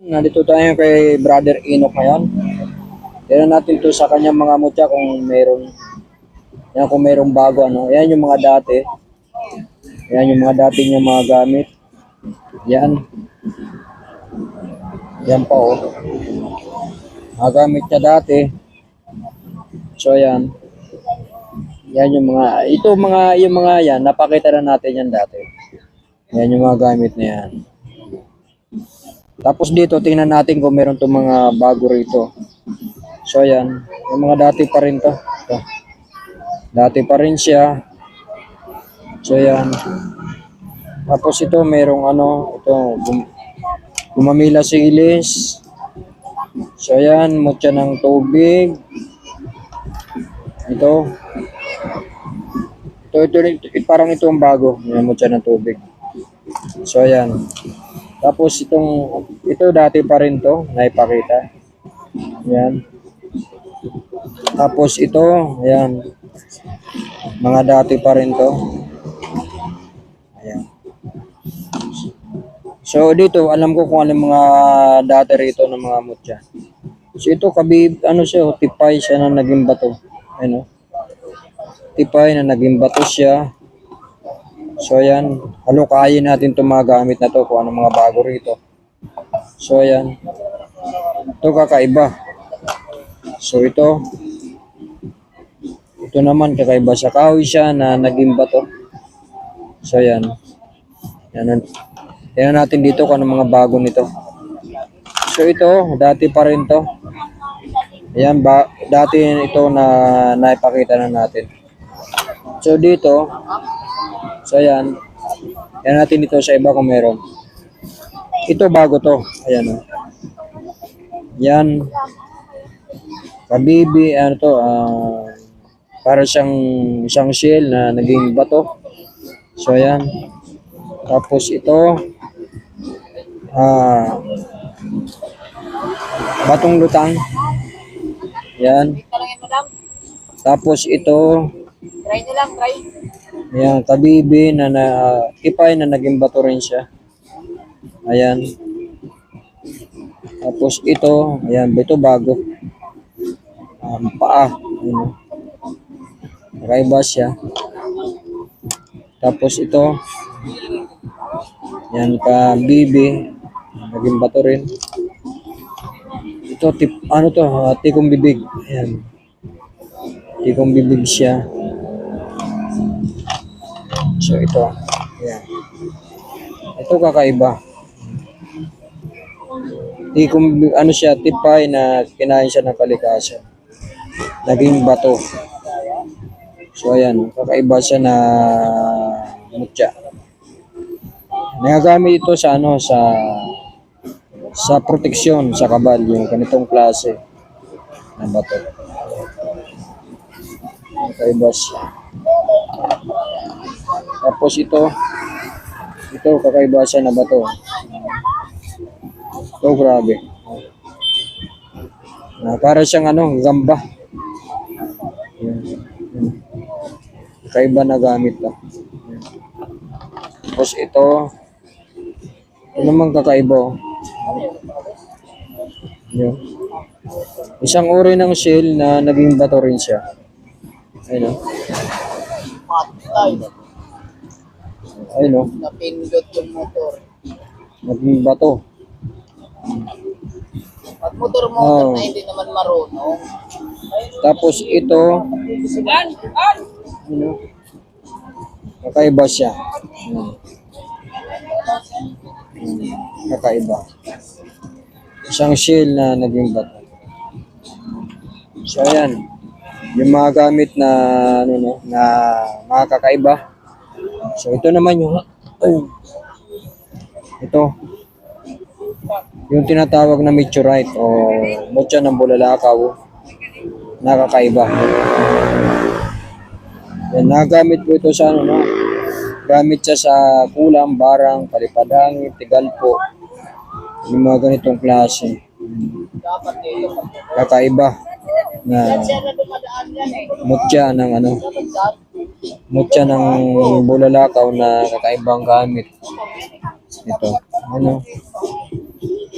Nandito tayo kay Brother Enoch ngayon. Tignan natin to sa kanyang mga mutya kung meron. Yan kung merong bago ano. Yan yung mga dati. Yan yung mga dating yung mga gamit. Yan. Yan pa oh. Mga gamit niya dati. So yan. Yan yung mga yung mga yan napakita na natin yan dati. Yan yung mga gamit na yan. Tapos dito tingnan natin kung meron tong mga bago rito. So yan, yung mga dati pa rin to. Ito. Dati pa rin siya. So yan. Tapos ito merong ano, ito gumamila si Ilis. So yan, mutya ng tubig. Ito. Parang ito ang bago, yung mutya ng tubig. So yan. Tapos ito dati pa rin to, naipakita. Yan. Tapos ito, ayan. Mga dati pa rin to. Ayan. So dito, alam ko kung anong mga dati rito ng mga mutya. So ito, tipay siya na naging bato. Ano? Tipay na naging bato siya. So ayan, halukayin natin itong mga gamit na to kung anong mga bago rito. So ayan. Ito kakaiba. So ito naman kakaiba sa kahoy siya na naging bato. So ayan. Yan natin dito kung anong mga bago nito. So ito, dati pa rin to. Ayan, dati ito na naipakita na natin. So dito, so ayan. Yan natin dito sa iba kung meron. Ito bago to. Ayan o. Yan. Kabibi, ano to, para siyang isang shell na naging bato. So ayan. Tapos ito, batong lutang. Yan. Tapos ito, Try nyo lang, try. yan, kabibi na tipay na naging bato rin siya. Ayan. Tapos ito, ayan, ito bago. Paa. Ayan. Kakaiba siya. Tapos ito, yan, kabibi, naging bato rin. Ito, tikong bibig. Ayan. Tikong bibig siya. So ito, ayan. Ito kakaiba. Tipay na kinain siya ng kalikasan. Naging bato. So ayan, kakaiba siya na mutya. Nagagamit ito sa proteksyon sa kabal, yung ganitong klase na bato. Kakaiba siya. Tapos ito kakaiba siya na bato. Ito grabe. Para siyang gamba. Kakaiba na gamit to. Tapos ito naman kakaiba. Yan. Isang uri ng shell na naging bato rin siya. Ayun. Ayun. Napindot yung motor. Naging bato. Pag motor na hindi naman marunong. Tapos ito, kakaiba siya. Kakaiba. Isang shell na naging bato. So ayan, yung mga gamit na na mga kakaiba. So ito naman yung tinatawag na meteorite o mutya ng bulalakaw, nakakaiba. Yan, nagamit ko ito sa gamit siya sa kulam, barang, palipadangit, tigalpo, yung mga ganitong klase. Kakaiba na mutya ng bulalakaw na kakaibang gamit. Ito,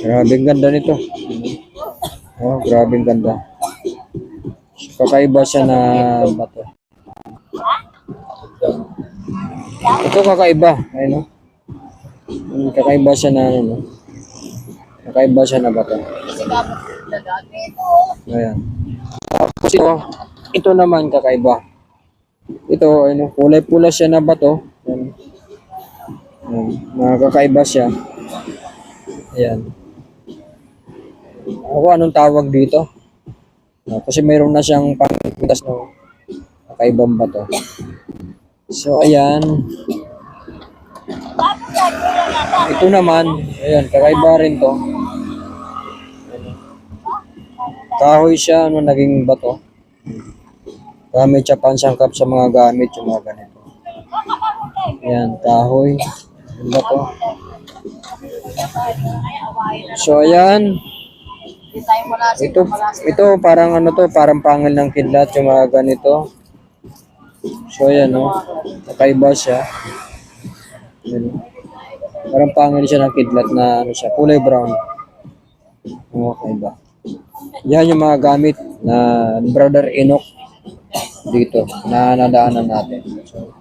Grabe ang ganda nito. Oh, grabe ang ganda. Kakaiba siya na bato. Ito kakaiba. Ayun, no? Kakaiba siya na ano. Kakaiba siya na bato. Kasi kapag sila dati. Ayan. Tapos ito naman kakaiba. Ito, ano, kulay pula siya na bato. Ayan. Ayan. Nakakaiba siya. Ayan. Ako, anong tawag dito? Kasi mayroon na siyang pangpitas na kakaibang bato. So, ayan. Ito naman, ayan, kakaiba rin to. Kahoy siya, ano, naging bato. Gamit siya pansangkap sa mga gamit, yung mga ganito. Ayan, kahoy. Yung bato. So, ayan. Ito parang ano to, parang pangil ng kidlat, yung mga ganito. So, ayan, no. Kakaiba siya. Ayan. Parang pangil siya ng kidlat na ano siya, kulay brown. Okay ba? Yan yung mga gamit na Brother Enoch dito na nadaanan natin. So,